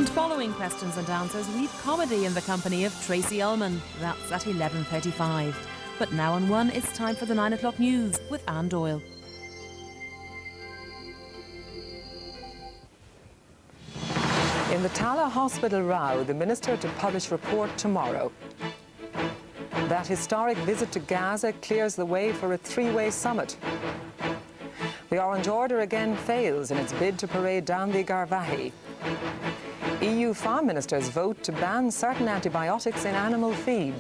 And following questions and answers, we've comedy in the company of Tracy Ullman. That's at 11:35. But now on 1, it's time for the 9 o'clock news with Anne Doyle. In the Tala hospital row, the minister to publish report tomorrow. That historic visit to Gaza clears the way for a 3-way summit. The Orange Order again fails in its bid to parade down the Garvahi. EU farm ministers vote to ban certain antibiotics in animal feed.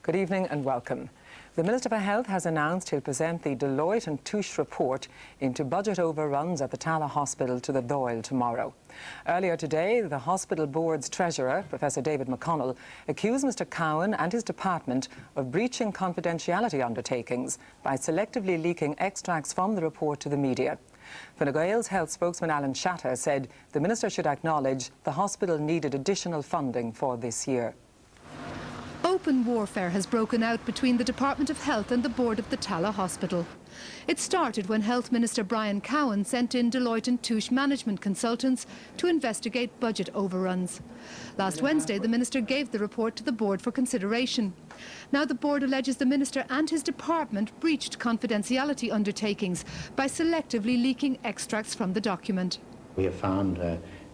Good evening and welcome. The Minister for Health has announced he'll present the Deloitte and Touche report into budget overruns at the Tala Hospital to the Doyle tomorrow. Earlier today, the hospital board's treasurer, Professor David McConnell, accused Mr Cowan and his department of breaching confidentiality undertakings by selectively leaking extracts from the report to the media. Fine Gael's health spokesman Alan Shatter said the minister should acknowledge the hospital needed additional funding for this year. Open warfare has broken out between the Department of Health and the board of the Tala Hospital. It started when Health Minister Brian Cowan sent in Deloitte and Touche management consultants to investigate budget overruns. Last Wednesday, the minister gave the report to the board for consideration. Now the board alleges the minister and his department breached confidentiality undertakings by selectively leaking extracts from the document. We have found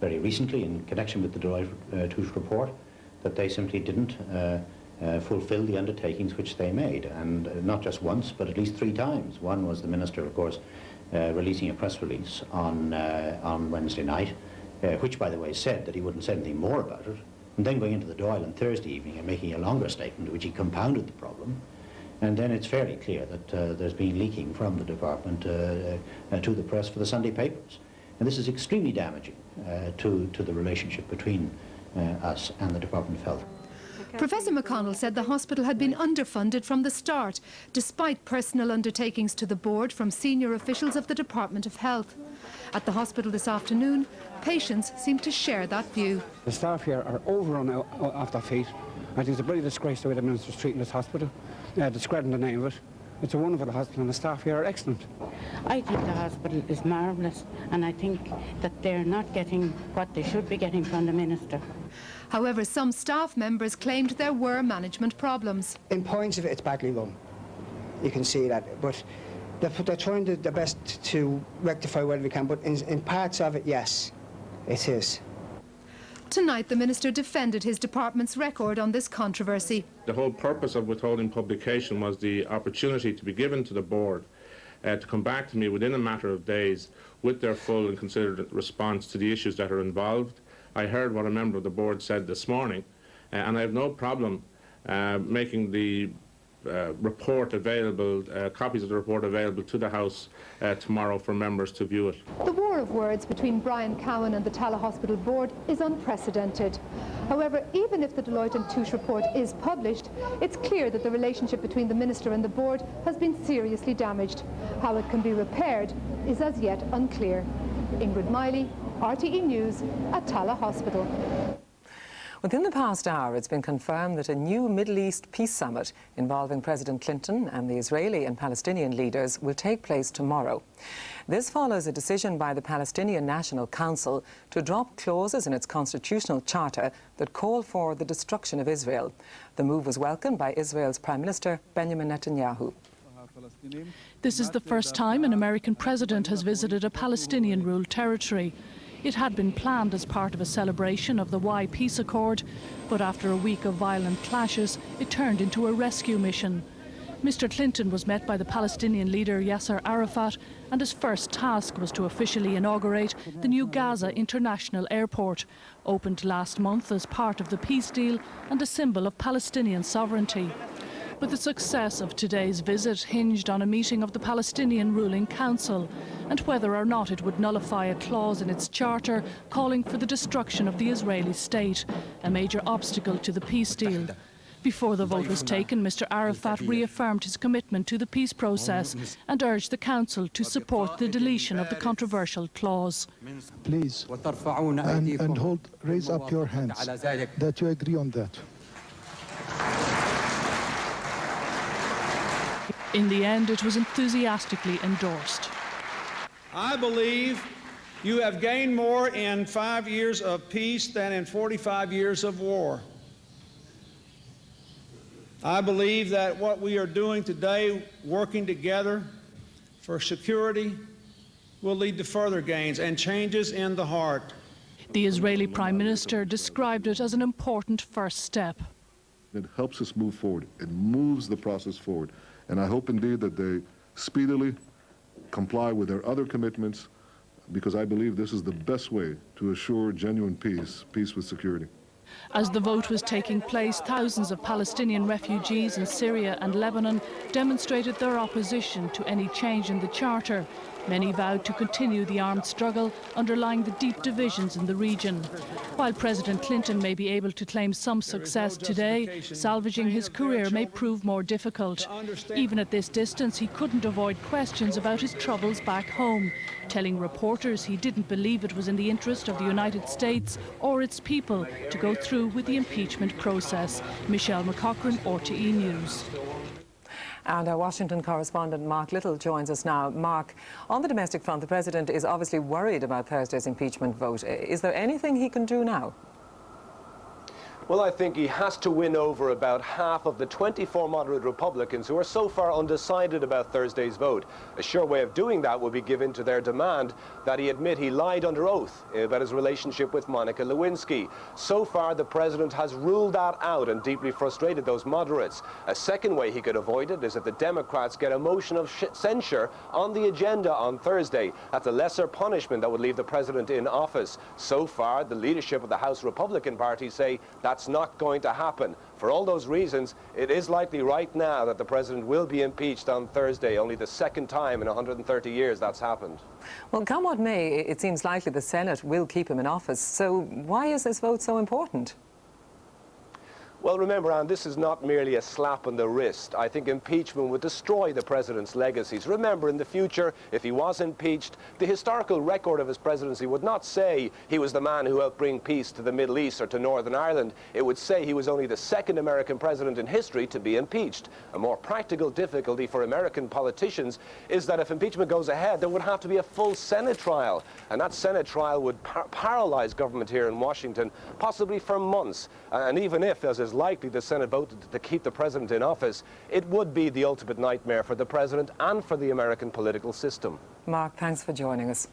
very recently, in connection with the Deloitte Touche report, that they simply didn't fulfill the undertakings which they made, and not just once, but at least 3 times. One was the minister, of course, releasing a press release on Wednesday night, which, by the way, said that he wouldn't say anything more about it, and then going into the Doyle on Thursday evening and making a longer statement, which he compounded the problem. And then it's fairly clear that there's been leaking from the department to the press for the Sunday papers. And this is extremely damaging to the relationship between us and the Department of Health. Professor McConnell said the hospital had been underfunded from the start, despite personal undertakings to the board from senior officials of the Department of Health. At the hospital this afternoon, patients seem to share that view. The staff here are overrun off their feet. I think it's a bloody disgrace the way the minister's treating this hospital, discrediting the name of it. It's a wonderful hospital and the staff here are excellent. I think the hospital is marvellous, and I think that they're not getting what they should be getting from the minister. However, some staff members claimed there were management problems. In points of it, it's badly run. You can see that, but they're trying their best to rectify whatever we can, but in parts of it, yes, it is. Tonight, the minister defended his department's record on this controversy. The whole purpose of withholding publication was the opportunity to be given to the board to come back to me within a matter of days with their full and considered response to the issues that are involved. I heard what a member of the board said this morning, and I have no problem making the report available, copies of the report available to the House tomorrow for members to view it. The war of words between Brian Cowan and the Tala Hospital Board is unprecedented. However, even if the Deloitte and Touche report is published, it's clear that the relationship between the minister and the board has been seriously damaged. How it can be repaired is as yet unclear. Ingrid Miley, RTE News at Tala Hospital. Within the past hour, it's been confirmed that a new Middle East peace summit involving President Clinton and the Israeli and Palestinian leaders will take place tomorrow. This follows a decision by the Palestinian National Council to drop clauses in its constitutional charter that call for the destruction of Israel. The move was welcomed by Israel's Prime Minister Benjamin Netanyahu. This is the first time an American president has visited a Palestinian-ruled territory. It had been planned as part of a celebration of the Wye Peace Accord, but after a week of violent clashes, it turned into a rescue mission. Mr. Clinton was met by the Palestinian leader Yasser Arafat, and his first task was to officially inaugurate the new Gaza International Airport, opened last month as part of the peace deal and a symbol of Palestinian sovereignty. But the success of today's visit hinged on a meeting of the Palestinian ruling council and whether or not it would nullify a clause in its charter calling for the destruction of the Israeli state, a major obstacle to the peace deal. Before the vote was taken, Mr. Arafat reaffirmed his commitment to the peace process and urged the council to support the deletion of the controversial clause. Please, raise up your hands that you agree on that. In the end, it was enthusiastically endorsed. I believe you have gained more in 5 years of peace than in 45 years of war. I believe that what we are doing today, working together for security, will lead to further gains and changes in the heart. The Israeli Prime Minister described it as an important first step. It helps us move forward. It moves the process forward. And I hope indeed that they speedily comply with their other commitments, because I believe this is the best way to assure genuine peace, peace with security. As the vote was taking place, thousands of Palestinian refugees in Syria and Lebanon demonstrated their opposition to any change in the charter. Many vowed to continue the armed struggle, underlying the deep divisions in the region. While President Clinton may be able to claim some success today, salvaging his career may prove more difficult. Even at this distance, he couldn't avoid questions about his troubles back home, telling reporters he didn't believe it was in the interest of the United States or its people to go through with the impeachment process. Michelle McCaughrean, RTE News. And our Washington correspondent Mark Little joins us now. Mark, on the domestic front, the President is obviously worried about Thursday's impeachment vote. Is there anything he can do now? Well, I think he has to win over about half of the 24 moderate Republicans who are so far undecided about Thursday's vote. A sure way of doing that would be given to their demand that he admit he lied under oath about his relationship with Monica Lewinsky. So far, the President has ruled that out and deeply frustrated those moderates. A second way he could avoid it is if the Democrats get a motion of censure on the agenda on Thursday. That's a lesser punishment that would leave the President in office. So far, the leadership of the House Republican Party say that's not going to happen. For all those reasons, it is likely right now that the President will be impeached on Thursday, only the second time in 130 years that's happened. Well, come what may, it seems likely the Senate will keep him in office. So why is this vote so important? Well, remember, Anne, this is not merely a slap on the wrist. I think impeachment would destroy the President's legacies. Remember, in the future, if he was impeached, the historical record of his presidency would not say he was the man who helped bring peace to the Middle East or to Northern Ireland. It would say he was only the second American president in history to be impeached. A more practical difficulty for American politicians is that if impeachment goes ahead, there would have to be a full Senate trial. And that Senate trial would paralyze government here in Washington, possibly for months. And even if, as is likely, the Senate voted to keep the President in office, it would be the ultimate nightmare for the President and for the American political system. Mark, thanks for joining us.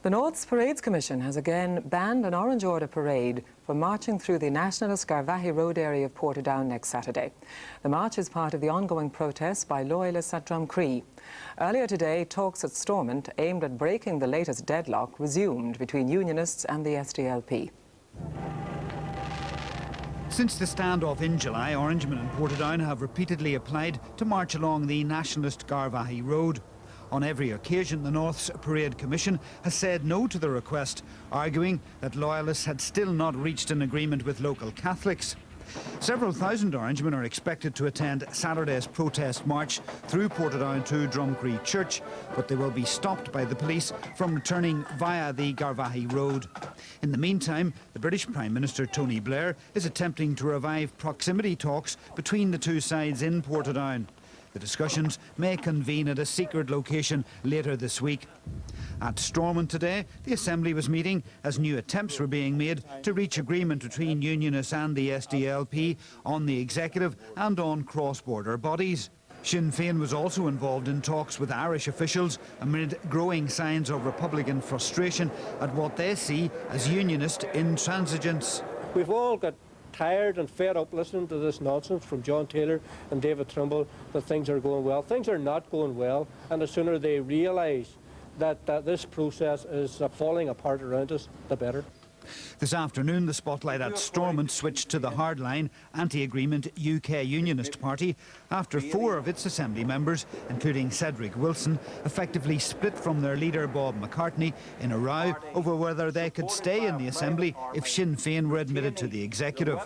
The North's Parades Commission has again banned an Orange Order parade for marching through the National Scarvahy Road area of Portadown next Saturday. The march is part of the ongoing protests by loyalists at Drumcree. Earlier today, talks at Stormont aimed at breaking the latest deadlock resumed between unionists and the SDLP. Since the standoff in July, Orangemen in Portadown have repeatedly applied to march along the nationalist Garvahy Road. On every occasion, the North's Parade Commission has said no to the request, arguing that loyalists had still not reached an agreement with local Catholics. Several thousand Orangemen are expected to attend Saturday's protest march through Portadown to Drumcree Church, but they will be stopped by the police from returning via the Garvahy Road. In the meantime, the British Prime Minister Tony Blair is attempting to revive proximity talks between the two sides in Portadown. The discussions may convene at a secret location later this week. At Stormont today, the Assembly was meeting as new attempts were being made to reach agreement between unionists and the SDLP on the executive and on cross-border bodies. Sinn Féin was also involved in talks with Irish officials amid growing signs of Republican frustration at what they see as unionist intransigence. We've all got tired and fed up listening to this nonsense from John Taylor and David Trimble that things are going well. Things are not going well, and the sooner they realise that this process is falling apart around us, the better. This afternoon, the spotlight at Stormont switched to the hardline anti-agreement UK Unionist Party after 4 of its Assembly members, including Cedric Wilson, effectively split from their leader Bob McCartney in a row over whether they could stay in the Assembly if Sinn Féin were admitted to the executive.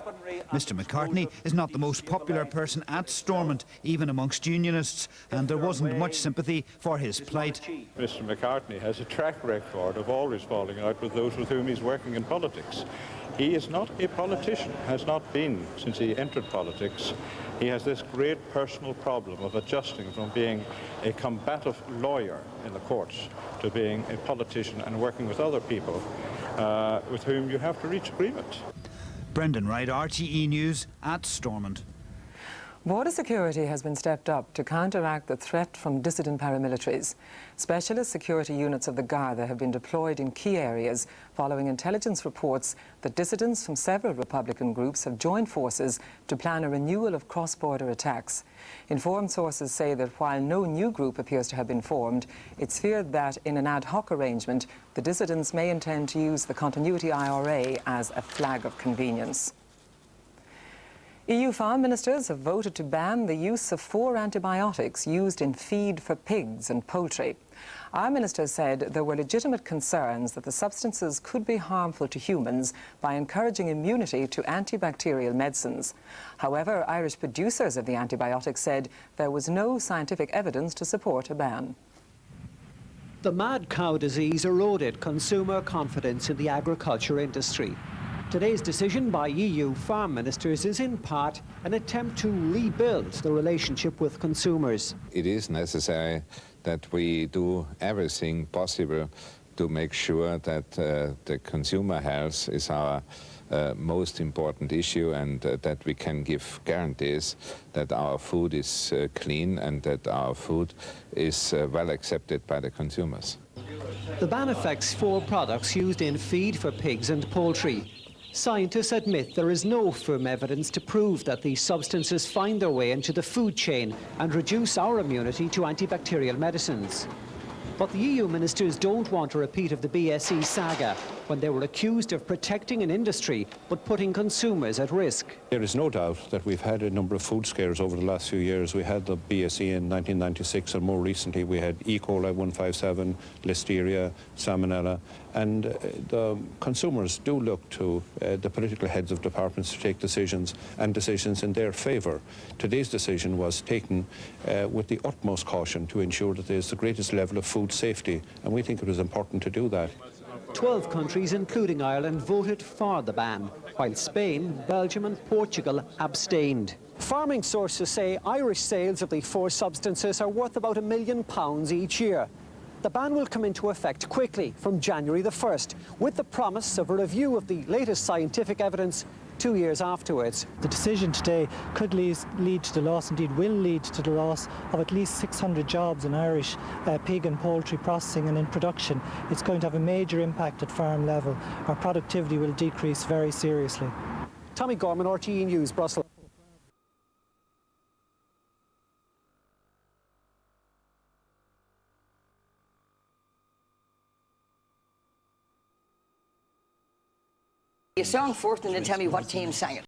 Mr McCartney is not the most popular person at Stormont, even amongst unionists, and there wasn't much sympathy for his plight. Mr McCartney has a track record of always falling out with those with whom he's working in politics. He is not a politician, has not been since he entered politics. He has this great personal problem of adjusting from being a combative lawyer in the courts to being a politician and working with other people with whom you have to reach agreement. Brendan Wright, RTE News at Stormont. Border security has been stepped up to counteract the threat from dissident paramilitaries. Specialist security units of the Garda have been deployed in key areas following intelligence reports that dissidents from several Republican groups have joined forces to plan a renewal of cross-border attacks. Informed sources say that while no new group appears to have been formed, it's feared that in an ad hoc arrangement, the dissidents may intend to use the Continuity IRA as a flag of convenience. EU farm ministers have voted to ban the use of 4 antibiotics used in feed for pigs and poultry. Our ministers said there were legitimate concerns that the substances could be harmful to humans by encouraging immunity to antibacterial medicines. However, Irish producers of the antibiotics said there was no scientific evidence to support a ban. The mad cow disease eroded consumer confidence in the agriculture industry. Today's decision by EU farm ministers is in part an attempt to rebuild the relationship with consumers. It is necessary that we do everything possible to make sure that the consumer health is our most important issue, and that we can give guarantees that our food is clean and that our food is well accepted by the consumers. The ban affects 4 products used in feed for pigs and poultry. Scientists admit there is no firm evidence to prove that these substances find their way into the food chain and reduce our immunity to antibacterial medicines. But the EU ministers don't want a repeat of the BSE saga, when they were accused of protecting an industry but putting consumers at risk. There is no doubt that we've had a number of food scares over the last few years. We had the BSE in 1996, and more recently we had E. coli 157, Listeria, Salmonella, and the consumers do look to the political heads of departments to take decisions, and decisions in their favour. Today's decision was taken with the utmost caution to ensure that there's the greatest level of food safety, and we think it was important to do that. 12 countries, including Ireland, voted for the ban, while Spain, Belgium and Portugal abstained. Farming sources say Irish sales of the 4 substances are worth about £1 million each year. The ban will come into effect quickly from January the 1st, with the promise of a review of the latest scientific evidence 2 years afterwards. The decision today could lead to the loss, indeed will lead to the loss of at least 600 jobs in Irish pig and poultry processing and in production. It's going to have a major impact at farm level. Our productivity will decrease very seriously. Tommy Gorman, RTE News, Brussels. A song first and then tell me what team sang it.